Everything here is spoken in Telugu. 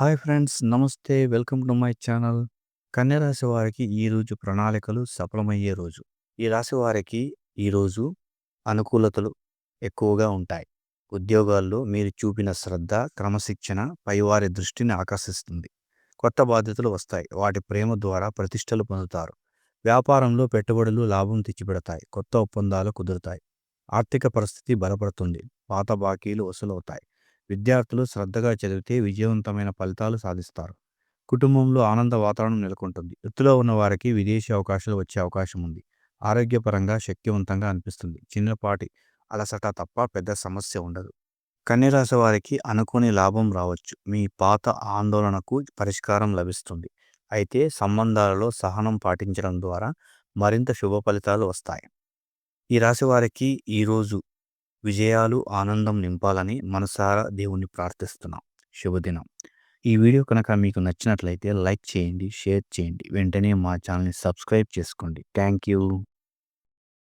హాయ్ ఫ్రెండ్స్, నమస్తే. Welcome to my channel. కన్య రాశి వారికి ఈరోజు ప్రణాళికలు సఫలమయ్యే రోజు. ఈ రాశి వారికి ఈరోజు అనుకూలతలు ఎక్కువగా ఉంటాయి. ఉద్యోగాల్లో మీరు చూపిన శ్రద్ధ, క్రమశిక్షణ పైవారి దృష్టిని ఆకర్షిస్తుంది. కొత్త బాధ్యతలు వస్తాయి. వాటి ప్రేమ ద్వారా ప్రతిష్టలు పొందుతారు. వ్యాపారంలో పెట్టుబడులు లాభం తెచ్చిపెడతాయి. కొత్త ఒప్పందాలు కుదురుతాయి. ఆర్థిక పరిస్థితి బలపడుతుంది. పాత బాకీలు వసూలవుతాయి. విద్యార్థులు శ్రద్ధగా చదివితే విజయవంతమైన ఫలితాలు సాధిస్తారు. కుటుంబంలో ఆనంద వాతావరణం నెలకొంటుంది. వృత్తిలో ఉన్న వారికి విదేశీ అవకాశాలు వచ్చే అవకాశం ఉంది. ఆరోగ్యపరంగా శక్తివంతంగా అనిపిస్తుంది. చిన్నపాటి అలసట తప్ప పెద్ద సమస్య ఉండదు. కన్యరాశి వారికి అనుకోని లాభం రావచ్చు. మీ పాత ఆందోళనకు పరిష్కారం లభిస్తుంది. అయితే సంబంధాలలో సహనం పాటించడం ద్వారా మరింత శుభ ఫలితాలు వస్తాయి. ఈ రాశి వారికి ఈరోజు విజయాలు, ఆనందం నింపాలని మనసారా దేవుణ్ణి ప్రార్థిస్తున్నాం. శుభదినం. ఈ వీడియో కనుక మీకు నచ్చినట్లయితే లైక్ చేయండి, షేర్ చేయండి. వెంటనే మా ఛానల్ని సబ్స్క్రైబ్ చేసుకోండి. Thank you.